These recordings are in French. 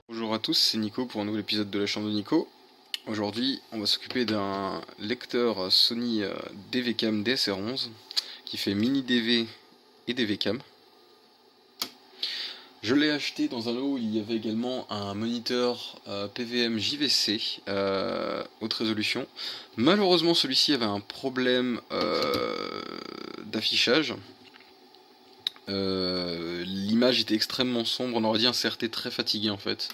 Bonjour à tous, c'est Nico pour un nouvel épisode de la chambre de Nico. Aujourd'hui, on va s'occuper d'un lecteur Sony DVCAM DSR11 qui fait mini DV et DVCAM. Je l'ai acheté dans un lot où il y avait également un moniteur PVM JVC haute résolution. Malheureusement, celui-ci avait un problème d'affichage. L'image était extrêmement sombre, on aurait dit un CRT très fatigué en fait.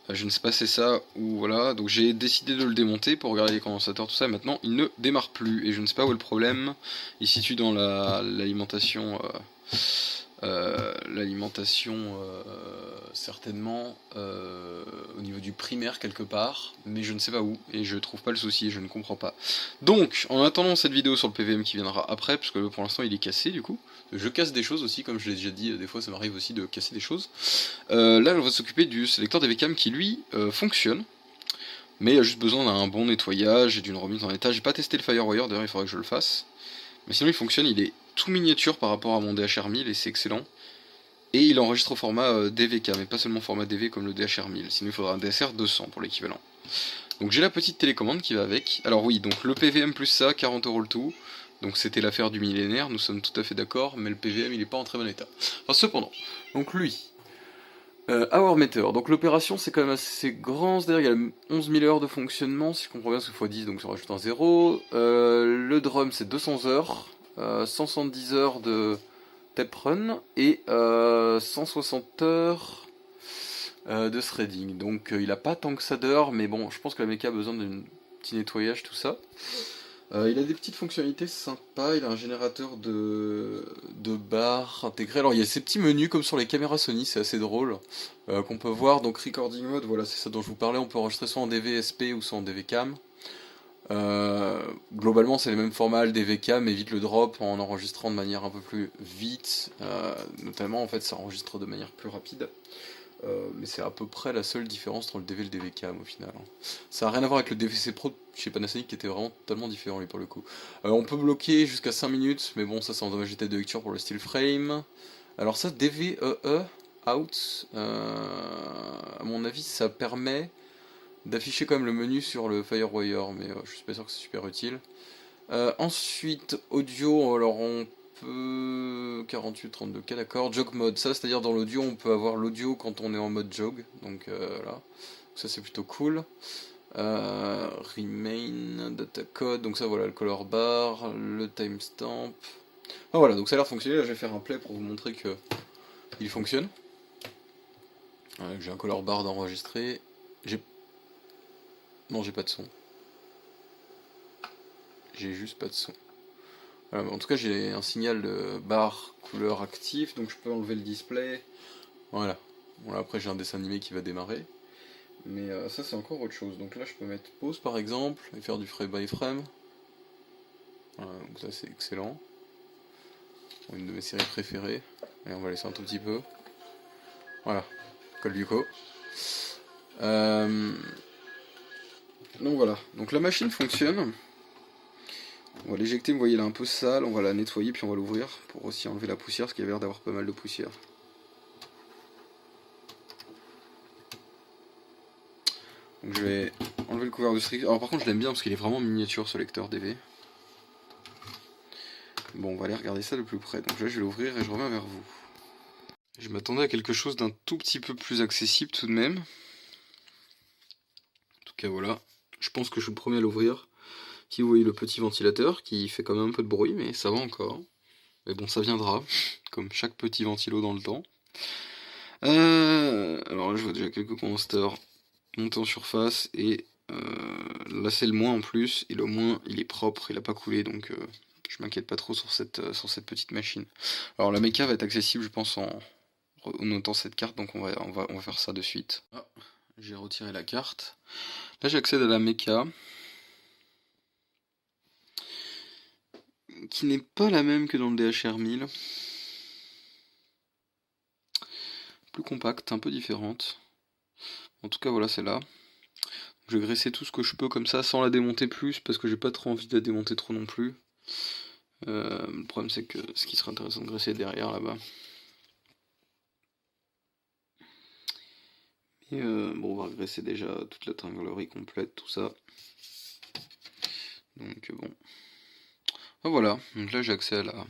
Je ne sais pas si c'est ça ou voilà, donc j'ai décidé de le démonter pour regarder les condensateurs, tout ça, et maintenant il ne démarre plus, et je ne sais pas où est le problème. Il se situe dans l'alimentation, certainement au niveau du primaire quelque part, mais je ne sais pas où, et je trouve pas le souci, je ne comprends pas. Donc, en attendant cette vidéo sur le PVM qui viendra après, parce que pour l'instant il est cassé du coup, je casse des choses aussi, comme je l'ai déjà dit, des fois ça m'arrive aussi de casser des choses. Là on va s'occuper du sélecteur DVCAM qui lui fonctionne, mais il a juste besoin d'un bon nettoyage et d'une remise en état. J'ai pas testé le FireWire, d'ailleurs il faudrait que je le fasse. Mais sinon il fonctionne, il est tout miniature par rapport à mon DHR1000 et c'est excellent. Et il enregistre au format DVCAM, mais pas seulement format DV comme le DHR1000, sinon il faudra un DSR 200 pour l'équivalent. Donc j'ai la petite télécommande qui va avec. Alors oui, donc le PVM plus ça, 40€ le tout. Donc c'était l'affaire du millénaire, nous sommes tout à fait d'accord, mais le PVM il est pas en très bon état. Enfin cependant, donc lui, Hour Meter, donc l'opération c'est quand même assez grand, c'est-à-dire il y a 11 000 heures de fonctionnement, si je comprends bien, parce que x10, donc ça rajoute un 0. Le drum c'est 200 heures, 170 heures de tape run, et 160 heures de threading. Donc il a pas tant que ça d'heures, mais bon, je pense que la méca a besoin d'un petit nettoyage, tout ça. Il a des petites fonctionnalités sympas, il a un générateur de barres intégré. Alors il y a ces petits menus comme sur les caméras Sony, c'est assez drôle, qu'on peut voir. Donc recording mode, voilà, c'est ça dont je vous parlais, on peut enregistrer soit en DVSP ou soit en DVCAM. Globalement c'est les mêmes formats, le DVCAM évite le drop en enregistrant de manière un peu plus vite, notamment en fait ça enregistre de manière plus rapide. Mais c'est à peu près la seule différence entre le DV et le DVCAM au final. Ça n'a rien à voir avec le DVC Pro chez Panasonic qui était vraiment totalement différent lui pour le coup. On peut bloquer jusqu'à 5 minutes, mais bon ça endommage les têtes de lecture pour le steel frame. Alors ça DVEE out, à mon avis ça permet d'afficher quand même le menu sur le FireWire, mais je suis pas sûr que c'est super utile. Ensuite audio, alors on 48, 32K, d'accord. Jog mode, ça c'est à dire dans l'audio on peut avoir l'audio quand on est en mode jog, donc là, ça c'est plutôt cool. Remain, data code, donc ça voilà le color bar, le timestamp. Ah, voilà, donc ça a l'air de fonctionner, là je vais faire un play pour vous montrer que il fonctionne. J'ai un color bar d'enregistrer, non j'ai pas de son. J'ai juste pas de son. En tout cas j'ai un signal de barre couleur actif, donc je peux enlever le display. Voilà. Bon là après j'ai un dessin animé qui va démarrer. Mais ça c'est encore autre chose. Donc là je peux mettre pause par exemple et faire du frame by frame. Voilà, donc ça c'est excellent. Une de mes séries préférées. Et on va laisser un tout petit peu. Voilà. Col Buco. Donc voilà. Donc la machine fonctionne. On va l'éjecter, vous voyez, elle est un peu sale, on va la nettoyer puis on va l'ouvrir pour aussi enlever la poussière parce qu'il y a l'air d'avoir pas mal de poussière. Donc je vais enlever le couvercle de strict. Alors par contre je l'aime bien parce qu'il est vraiment miniature ce lecteur DV. Bon on va aller regarder ça de plus près, donc là je vais l'ouvrir et je reviens vers vous. Je m'attendais à quelque chose d'un tout petit peu plus accessible tout de même. En tout cas voilà, je pense que je suis le premier à l'ouvrir. Ici vous voyez le petit ventilateur qui fait quand même un peu de bruit mais ça va encore. Mais bon ça viendra, comme chaque petit ventilo dans le temps. Alors là je vois déjà quelques condensateurs monter en surface et là c'est le moins en plus et le moins il est propre, il a pas coulé donc je m'inquiète pas trop sur cette petite machine. Alors la méca va être accessible je pense en notant cette carte donc on va faire ça de suite. Ah, j'ai retiré la carte. Là j'accède à la méca qui n'est pas la même que dans le DHR1000. Plus compacte, un peu différente. En tout cas voilà c'est là. Je vais graisser tout ce que je peux comme ça sans la démonter plus parce que j'ai pas trop envie de la démonter trop non plus. Le problème c'est que ce qui serait intéressant de graisser derrière là-bas. Et bon, on va regresser déjà toute la tringlerie complète, tout ça. Donc bon. Ah, voilà, donc là j'ai accès à la...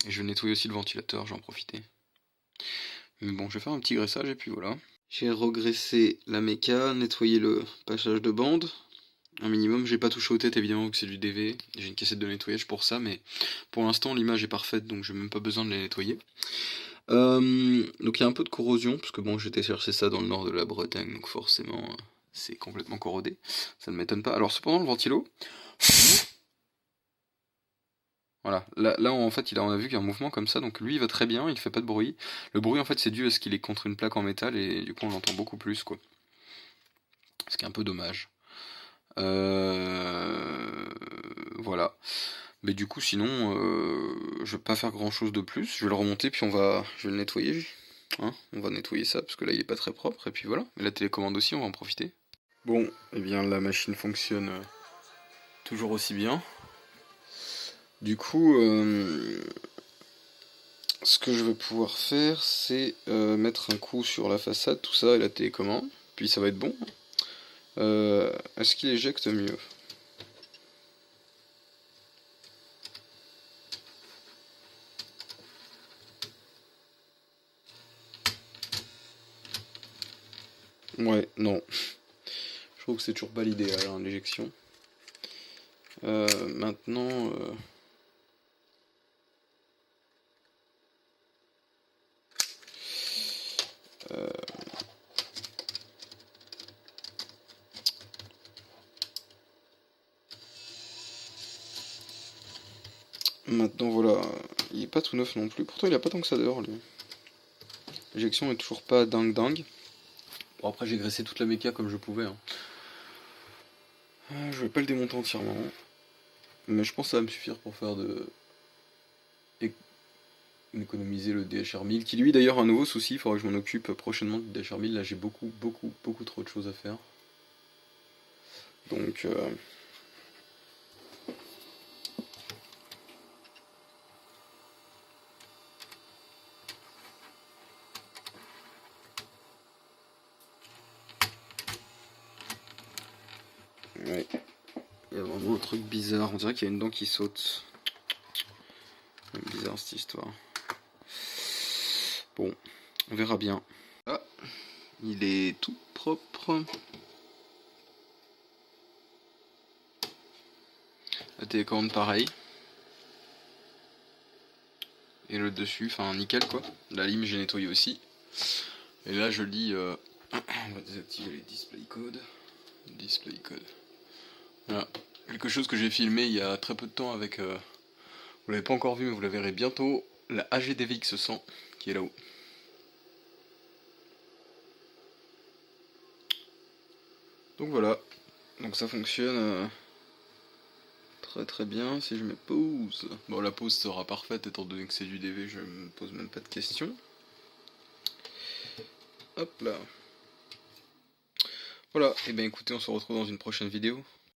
Et je vais nettoyer aussi le ventilateur, j'en profiter. Mais bon, je vais faire un petit graissage et puis voilà. J'ai regraissé la méca, nettoyé le passage de bande. Un minimum, j'ai pas touché aux têtes évidemment vu que c'est du DV. J'ai une cassette de nettoyage pour ça, mais pour l'instant l'image est parfaite donc j'ai même pas besoin de les nettoyer. Donc il y a un peu de corrosion, parce que bon, j'étais chercher ça dans le nord de la Bretagne, donc forcément c'est complètement corrodé. Ça ne m'étonne pas. Alors cependant le ventilo... Voilà, là en fait on a vu qu'il y a un mouvement comme ça, donc lui il va très bien, il fait pas de bruit. Le bruit en fait c'est dû à ce qu'il est contre une plaque en métal et du coup on l'entend beaucoup plus quoi. Ce qui est un peu dommage. Voilà. Mais du coup sinon je vais pas faire grand chose de plus. Je vais le remonter puis je vais le nettoyer. Hein, on va nettoyer ça parce que là il est pas très propre et puis voilà. Mais la télécommande aussi on va en profiter. Bon, eh bien la machine fonctionne toujours aussi bien. Du coup, ce que je vais pouvoir faire, c'est mettre un coup sur la façade, tout ça, et la télécommande. Puis ça va être bon. Est-ce qu'il éjecte mieux? Ouais, non. Je trouve que c'est toujours pas l'idéal, hein, l'éjection. Maintenant... Maintenant voilà, il est pas tout neuf non plus, pourtant il a pas tant que ça dehors lui. L'éjection est toujours pas dingue dingue. Bon après j'ai graissé toute la méca comme je pouvais. Hein. Je vais pas le démonter entièrement, mais je pense que ça va me suffire pour faire de... économiser le DHR 1000, qui lui d'ailleurs a un nouveau souci, il faudra que je m'en occupe prochainement du DHR 1000, là j'ai beaucoup trop de choses à faire. Donc... Ouais. Il y a vraiment un truc bizarre, on dirait qu'il y a une dent qui saute. Bizarre cette histoire. Bon, on verra bien. Ah, il est tout propre. La télécommande pareil. Et le dessus, enfin nickel quoi. La lime j'ai nettoyé aussi. Et là je lis... on va désactiver les display codes. Display code. Voilà. Quelque chose que j'ai filmé il y a très peu de temps avec... vous l'avez pas encore vu mais vous la verrez bientôt. La AGDVX 100 qui est là-haut. Donc voilà. Donc ça fonctionne très bien si je mets pause. Bon la pause sera parfaite étant donné que c'est du DV, je me pose même pas de questions. Hop là. Voilà, et bien écoutez, on se retrouve dans une prochaine vidéo.